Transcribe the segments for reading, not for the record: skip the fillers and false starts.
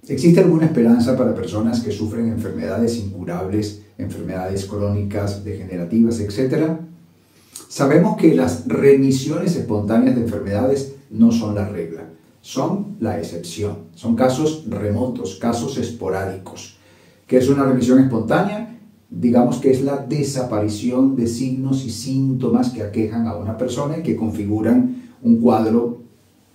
¿Existe alguna esperanza para personas que sufren enfermedades incurables, enfermedades crónicas, degenerativas, etcétera? Sabemos que las remisiones espontáneas de enfermedades no son la regla, son la excepción. Son casos remotos, casos esporádicos. ¿Qué es una remisión espontánea? Digamos que es la desaparición de signos y síntomas que aquejan a una persona y que configuran un cuadro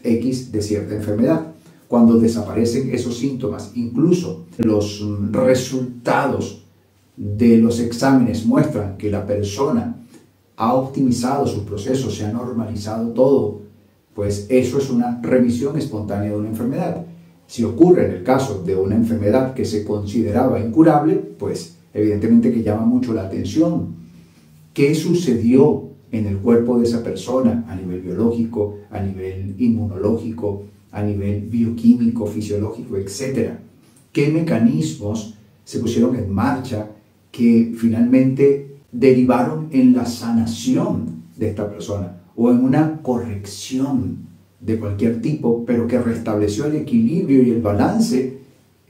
X de cierta enfermedad. Cuando desaparecen esos síntomas, incluso los resultados de los exámenes muestran que la persona ha optimizado sus procesos, se ha normalizado todo, pues eso es una remisión espontánea de una enfermedad. Si ocurre en el caso de una enfermedad que se consideraba incurable, pues evidentemente que llama mucho la atención. ¿Qué sucedió en el cuerpo de esa persona a nivel biológico, a nivel inmunológico, a nivel bioquímico, fisiológico, etcétera? ¿Qué mecanismos se pusieron en marcha que finalmente derivaron en la sanación de esta persona o en una corrección de cualquier tipo, pero que restableció el equilibrio y el balance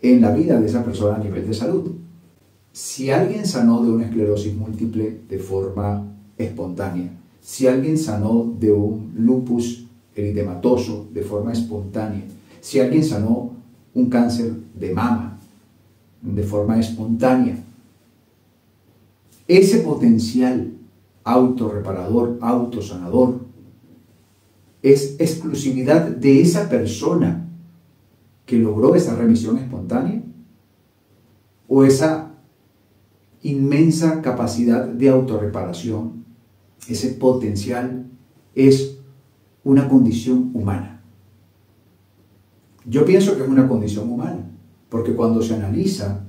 en la vida de esa persona a nivel de salud? Si alguien sanó de una esclerosis múltiple de forma espontánea, si alguien sanó de un lupus eritematoso de forma espontánea, si alguien sanó un cáncer de mama de forma espontánea, ese potencial autorreparador, autosanador, es exclusividad de esa persona que logró esa remisión espontánea, o esa inmensa capacidad de autorreparación, ese potencial es una condición humana. Yo pienso que es una condición humana, porque cuando se analiza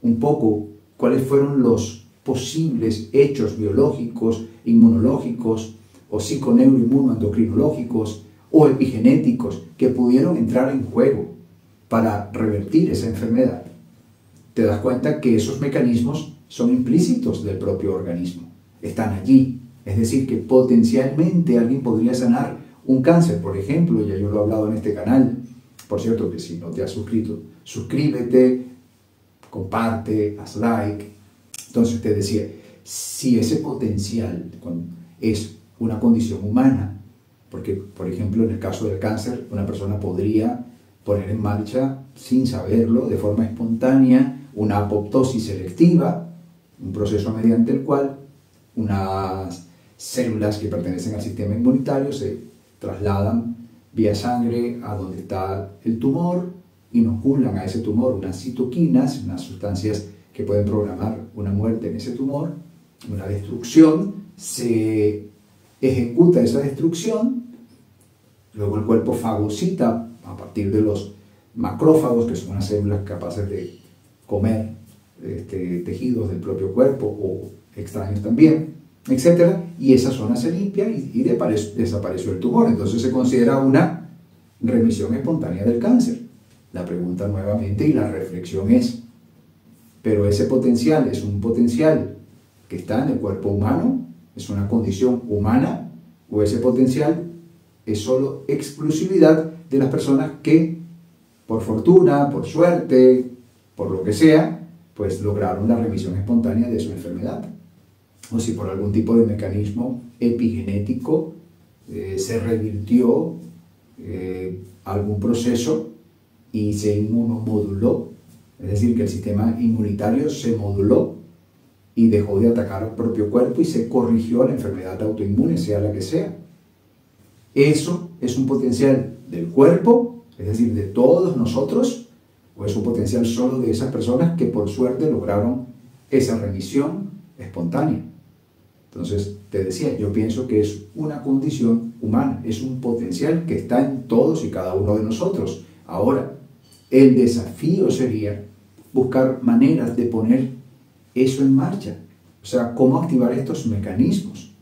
un poco cuáles fueron los posibles hechos biológicos, inmunológicos o psiconeuroinmunoendocrinológicos o epigenéticos que pudieron entrar en juego para revertir esa enfermedad, te das cuenta que esos mecanismos son implícitos del propio organismo, están allí. Es decir, que potencialmente alguien podría sanar un cáncer, por ejemplo, ya yo lo he hablado en este canal. Por cierto, que si no te has suscrito, suscríbete, comparte, haz like. Entonces te decía, si ese potencial es una condición humana, porque por ejemplo en el caso del cáncer, una persona podría poner en marcha, sin saberlo, de forma espontánea, una apoptosis selectiva, un proceso mediante el cual unas células que pertenecen al sistema inmunitario se trasladan vía sangre a donde está el tumor, inoculan a ese tumor unas citoquinas, unas sustancias que pueden programar una muerte en ese tumor, una destrucción, se ejecuta esa destrucción, luego el cuerpo fagocita a partir de los macrófagos, que son unas células capaces de comer tejidos del propio cuerpo o extraños también, etc. Y esa zona se limpia y desapareció el tumor. Entonces se considera una remisión espontánea del cáncer. La pregunta nuevamente y la reflexión es, ¿pero ese potencial es un potencial que está en el cuerpo humano? ¿Es una condición humana? ¿O ese potencial es solo exclusividad de las personas que, por fortuna, por suerte, por lo que sea, pues lograron la remisión espontánea de su enfermedad? O si por algún tipo de mecanismo epigenético se revirtió algún proceso y se inmunomoduló, es decir, que el sistema inmunitario se moduló y dejó de atacar al propio cuerpo y se corrigió la enfermedad autoinmune, sea la que sea. ¿Eso es un potencial del cuerpo, es decir, de todos nosotros, o es un potencial solo de esas personas que por suerte lograron esa remisión espontánea? Entonces, te decía, yo pienso que es una condición humana, es un potencial que está en todos y cada uno de nosotros. Ahora, el desafío sería buscar maneras de poner eso en marcha. O sea, cómo activar estos mecanismos.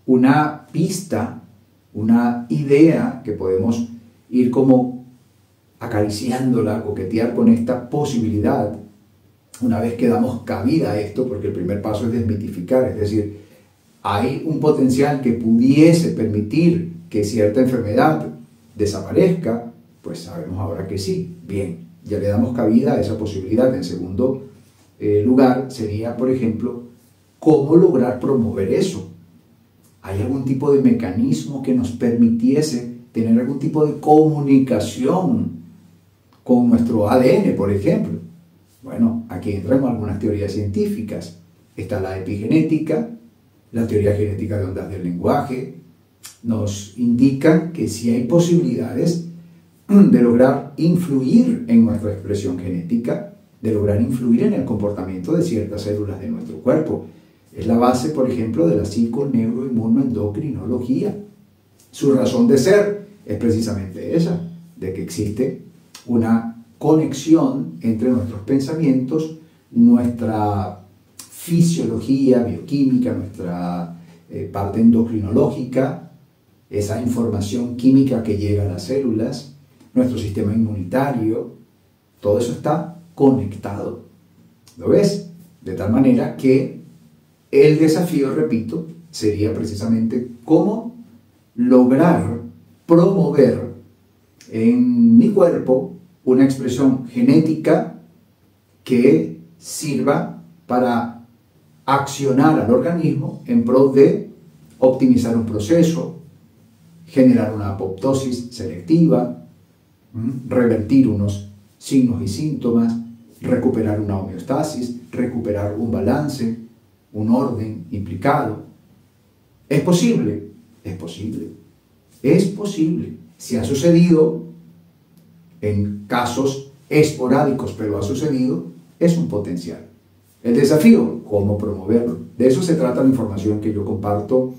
Una pista, una idea que podemos ir como acariciándola, coquetear con esta posibilidad, una vez que damos cabida a esto, porque el primer paso es desmitificar, es decir, hay un potencial que pudiese permitir que cierta enfermedad desaparezca, Pues sabemos ahora que sí. Bien, ya le damos cabida a esa posibilidad. En segundo lugar sería, por ejemplo, ¿cómo lograr promover eso? ¿Hay algún tipo de mecanismo que nos permitiese tener algún tipo de comunicación con nuestro ADN, por ejemplo? Bueno, aquí entran algunas teorías científicas. Está la epigenética, la teoría genética de ondas del lenguaje. Nos indican que sí hay posibilidades de lograr influir en nuestra expresión genética, de lograr influir en el comportamiento de ciertas células de nuestro cuerpo. Es la base, por ejemplo, de la psiconeuroinmunoendocrinología. Su razón de ser es precisamente esa, de que existe una conexión entre nuestros pensamientos, nuestra fisiología, bioquímica, nuestra parte endocrinológica, esa información química que llega a las células, nuestro sistema inmunitario, todo eso está conectado. ¿Lo ves? De tal manera que el desafío, repito, sería precisamente cómo lograr promover en mi cuerpo una expresión genética que sirva para accionar al organismo en pro de optimizar un proceso, generar una apoptosis selectiva, revertir unos signos y síntomas, recuperar una homeostasis, recuperar un balance, un orden implicado. ¿Es posible? Es posible. Es posible. Si ha sucedido en casos esporádicos, pero ha sucedido, es un potencial. El desafío, ¿cómo promoverlo? De eso se trata la información que yo comparto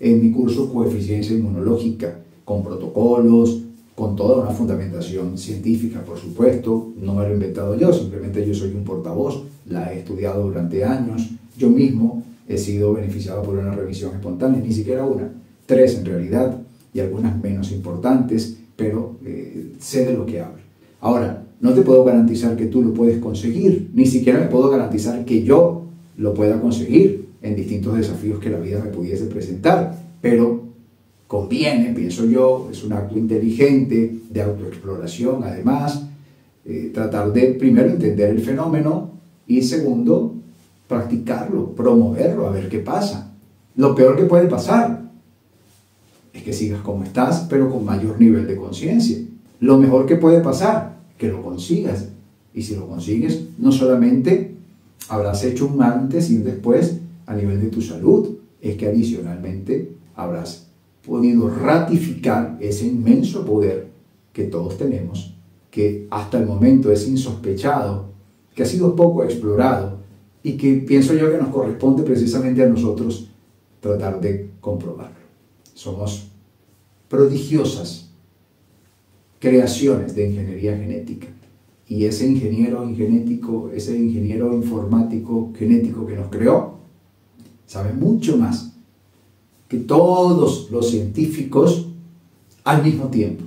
en mi curso Coeficiencia Inmunológica, con protocolos, con toda una fundamentación científica, por supuesto. No me lo he inventado yo, simplemente yo soy un portavoz, la he estudiado durante años. Yo mismo he sido beneficiado por una revisión espontánea, ni siquiera una, 3 en realidad, y algunas menos importantes, pero sé de lo que hablo. Ahora, no te puedo garantizar que tú lo puedes conseguir, ni siquiera me puedo garantizar que yo lo pueda conseguir en distintos desafíos que la vida me pudiese presentar, pero conviene, pienso yo, es un acto inteligente de autoexploración, además, tratar de primero entender el fenómeno y segundo, practicarlo, promoverlo, a ver qué pasa. Lo peor que puede pasar es que sigas como estás, pero con mayor nivel de conciencia. Lo mejor que puede pasar, que lo consigas. Y si lo consigues, no solamente habrás hecho un antes y un después a nivel de tu salud, es que adicionalmente habrás podido ratificar ese inmenso poder que todos tenemos, que hasta el momento es insospechado, que ha sido poco explorado y que pienso yo que nos corresponde precisamente a nosotros tratar de comprobarlo. Somos prodigiosas creaciones de ingeniería genética y ese ingeniero genético, ese ingeniero informático genético que nos creó, sabe mucho más que todos los científicos al mismo tiempo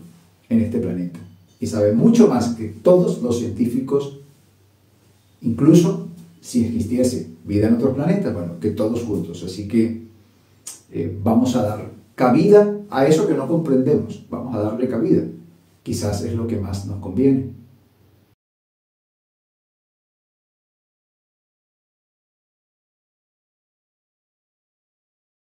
en este planeta. Y sabe mucho más que todos los científicos, incluso si existiese vida en otros planetas, bueno, que todos juntos. Así que vamos a dar cabida a eso que no comprendemos. Vamos a darle cabida. Quizás es lo que más nos conviene.